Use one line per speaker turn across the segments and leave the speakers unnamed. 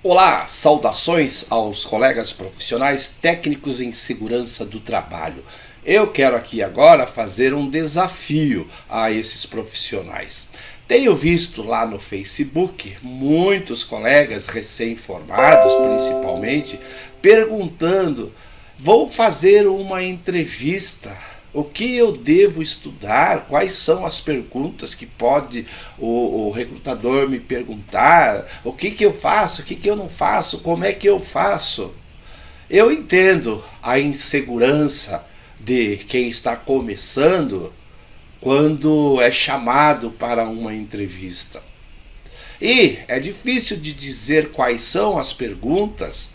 Olá, saudações aos colegas profissionais técnicos em segurança do trabalho. Eu quero aqui agora fazer um desafio a esses profissionais. Tenho visto lá no Facebook muitos colegas recém-formados, principalmente, perguntando: vou fazer uma entrevista. O que eu devo estudar? Quais são as perguntas que pode o recrutador me perguntar? O que eu faço? O que eu não faço? Como é que eu faço? Eu entendo a insegurança de quem está começando quando é chamado para uma entrevista. E é difícil de dizer quais são as perguntas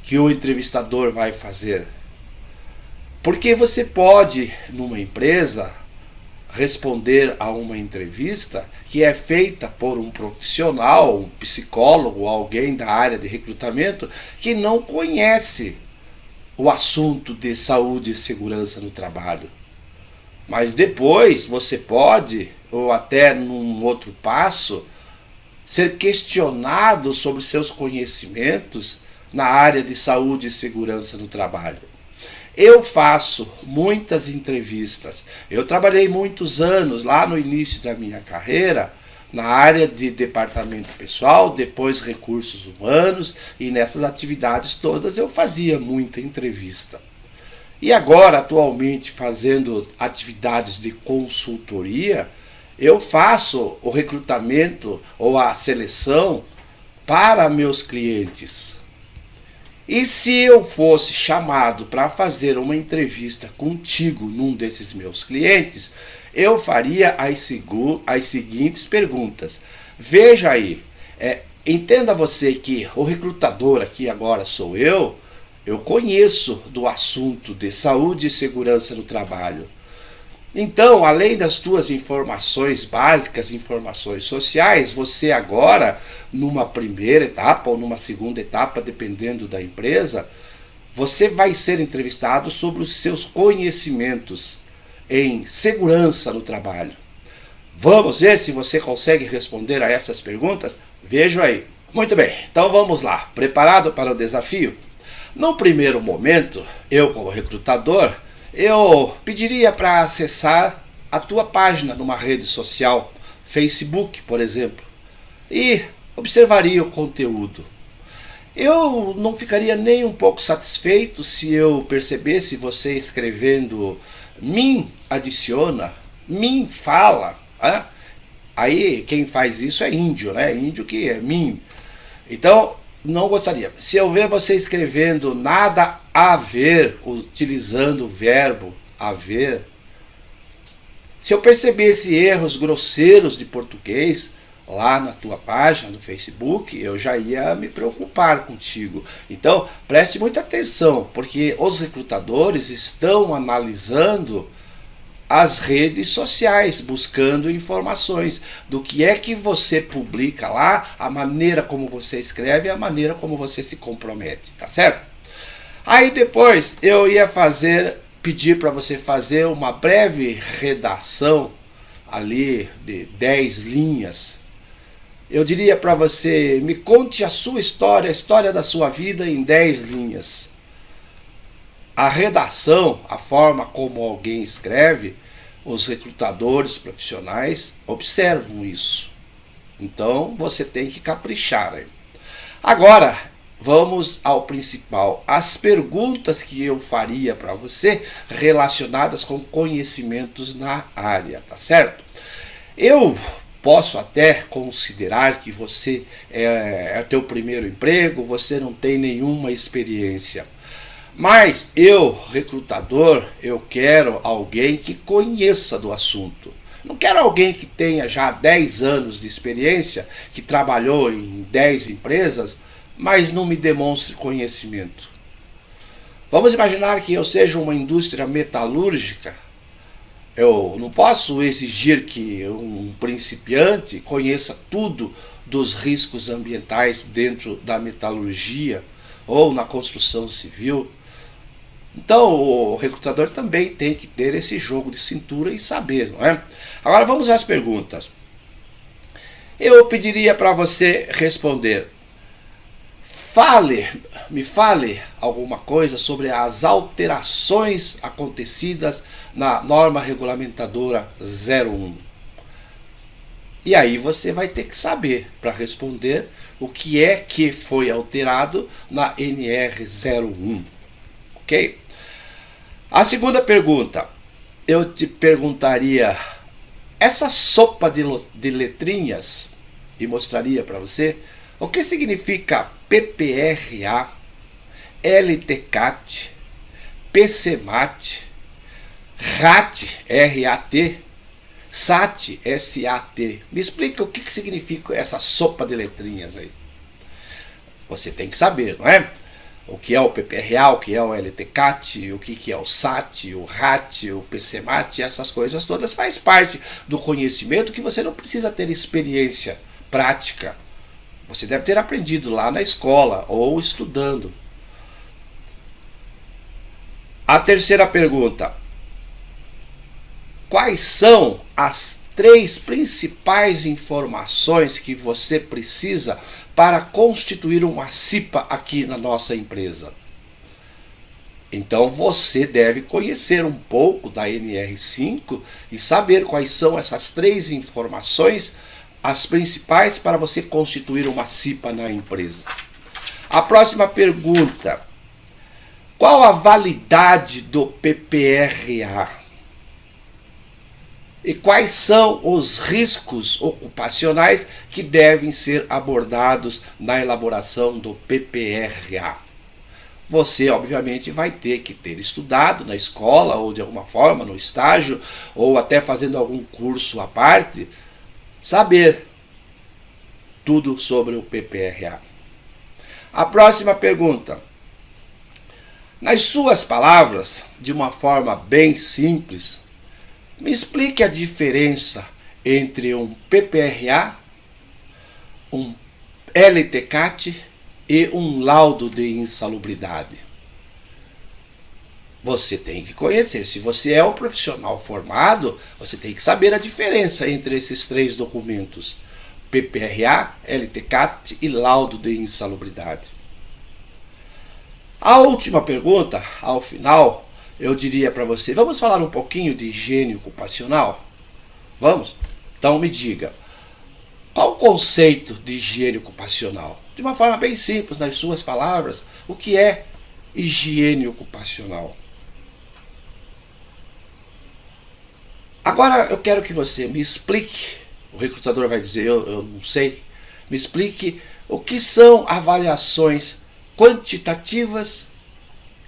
que o entrevistador vai fazer. Porque você pode, numa empresa, responder a uma entrevista que é feita por um profissional, um psicólogo, alguém da área de recrutamento, que não conhece o assunto de saúde e segurança no trabalho. Mas depois você pode, ou até num outro passo, ser questionado sobre seus conhecimentos na área de saúde e segurança no trabalho. Eu faço muitas entrevistas. Eu trabalhei muitos anos lá no início da minha carreira na área de departamento pessoal, depois recursos humanos, e nessas atividades todas eu fazia muita entrevista. E agora, atualmente, fazendo atividades de consultoria, eu faço o recrutamento ou a seleção para meus clientes. E se eu fosse chamado para fazer uma entrevista contigo num desses meus clientes, eu faria as seguintes perguntas. Veja aí, entenda você que o recrutador aqui agora sou eu conheço do assunto de saúde e segurança no trabalho. Então, além das tuas informações básicas, informações sociais, você agora, numa primeira etapa ou numa segunda etapa, dependendo da empresa, você vai ser entrevistado sobre os seus conhecimentos em segurança no trabalho. Vamos ver se você consegue responder a essas perguntas? Veja aí. Muito bem, então vamos lá. Preparado para o desafio? No primeiro momento, eu como recrutador, eu pediria para acessar a tua página numa rede social, Facebook, por exemplo, e observaria o conteúdo. Eu não ficaria nem um pouco satisfeito se eu percebesse você escrevendo "mim adiciona", "mim fala". Né? Aí quem faz isso é índio, né? Índio que é mim. Então, não gostaria. Se eu ver você escrevendo "nada a ver", utilizando o verbo haver, se eu percebesse erros grosseiros de português lá na tua página do Facebook, eu já ia me preocupar contigo. Então, preste muita atenção, porque os recrutadores estão analisando as redes sociais, buscando informações do que é que você publica lá, a maneira como você escreve e a maneira como você se compromete, tá certo? Aí depois eu ia pedir para você fazer uma breve redação ali de 10 linhas. Eu diria para você: me conte a sua história, a história da sua vida em 10 linhas. A redação, a forma como alguém escreve, os recrutadores profissionais observam isso. Então você tem que caprichar. Agora, vamos ao principal. As perguntas que eu faria para você relacionadas com conhecimentos na área, tá certo? Eu posso até considerar que você é teu primeiro emprego, você não tem nenhuma experiência. Mas eu, recrutador, eu quero alguém que conheça do assunto. Não quero alguém que tenha já 10 anos de experiência, que trabalhou em 10 empresas, mas não me demonstre conhecimento. Vamos imaginar que eu seja uma indústria metalúrgica. Eu não posso exigir que um principiante conheça tudo dos riscos ambientais dentro da metalurgia ou na construção civil. Então o recrutador também tem que ter esse jogo de cintura e saber, não é? Agora vamos às perguntas. Eu pediria para você responder: Me fale alguma coisa sobre as alterações acontecidas na norma regulamentadora 01. E aí você vai ter que saber para responder o que é que foi alterado na NR01. Ok? A segunda pergunta, eu te perguntaria, essa sopa de letrinhas, e mostraria para você o que significa PPRA, LTCAT, PCMAT, RAT, R-A-T, SAT, S-A-T. Me explica o que significa essa sopa de letrinhas aí. Você tem que saber, não é? O que é o PPRA, o que é o LTCAT, o que é o SAT, o RAT, o PCMAT, essas coisas todas faz parte do conhecimento que você não precisa ter experiência prática. Você deve ter aprendido lá na escola ou estudando. A terceira pergunta. Quais são as 3 principais informações que você precisa para constituir uma CIPA aqui na nossa empresa? Então você deve conhecer um pouco da NR5 e saber quais são essas 3 informações, as principais para você constituir uma CIPA na empresa. A próxima pergunta. Qual a validade do PPRA? E quais são os riscos ocupacionais que devem ser abordados na elaboração do PPRA? Você, obviamente, vai ter que ter estudado na escola ou de alguma forma no estágio ou até fazendo algum curso à parte, saber tudo sobre o PPRA. A próxima pergunta. Nas suas palavras, de uma forma bem simples, me explique a diferença entre um PPRA, um LTCAT e um laudo de insalubridade. Você tem que conhecer. Se você é um profissional formado, você tem que saber a diferença entre esses 3 documentos: PPRA, LTCAT e laudo de insalubridade. A última pergunta, ao final, eu diria para você, vamos falar um pouquinho de higiene ocupacional? Vamos? Então me diga, qual o conceito de higiene ocupacional? De uma forma bem simples, nas suas palavras, o que é higiene ocupacional? Agora eu quero que você me explique, o recrutador vai dizer, eu não sei, me explique o que são avaliações quantitativas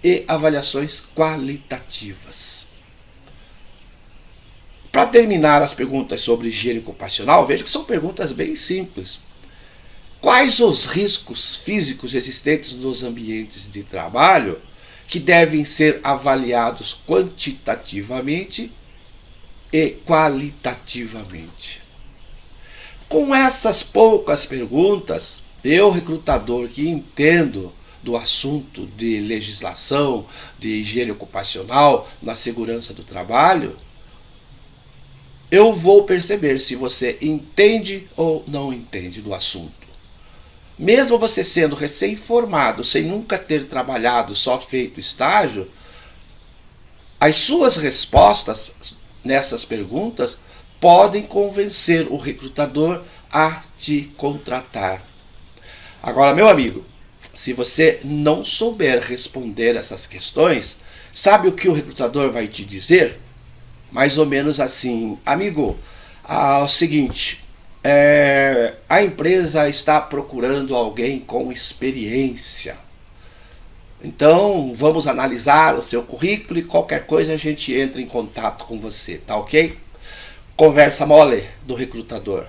e avaliações qualitativas. Para terminar as perguntas sobre higiene ocupacional, veja que são perguntas bem simples. Quais os riscos físicos existentes nos ambientes de trabalho que devem ser avaliados quantitativamente e qualitativamente? Com essas poucas perguntas, eu, recrutador que entendo do assunto de legislação, de higiene ocupacional, na segurança do trabalho, eu vou perceber se você entende ou não entende do assunto. Mesmo você sendo recém-formado, sem nunca ter trabalhado, só feito estágio, as suas respostas nessas perguntas podem convencer o recrutador a te contratar. Agora, meu amigo, se você não souber responder essas questões, sabe o que o recrutador vai te dizer? Mais ou menos assim: amigo, é o seguinte, a empresa está procurando alguém com experiência. Então, vamos analisar o seu currículo e qualquer coisa a gente entra em contato com você, tá ok? Conversa mole do recrutador.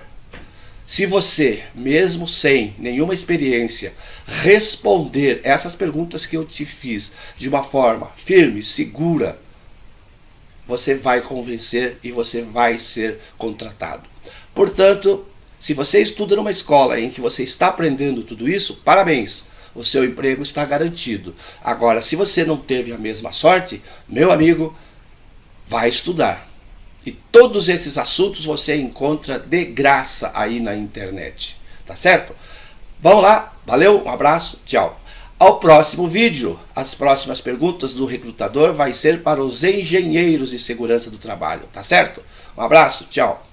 Se você, mesmo sem nenhuma experiência, responder essas perguntas que eu te fiz de uma forma firme, segura, você vai convencer e você vai ser contratado. Portanto, se você estuda numa escola em que você está aprendendo tudo isso, parabéns, o seu emprego está garantido. Agora, se você não teve a mesma sorte, meu amigo, vai estudar. E todos esses assuntos você encontra de graça aí na internet, tá certo? Vamos lá, valeu, um abraço, tchau. Ao próximo vídeo, as próximas perguntas do recrutador vai ser para os engenheiros de segurança do trabalho, tá certo? Um abraço, tchau.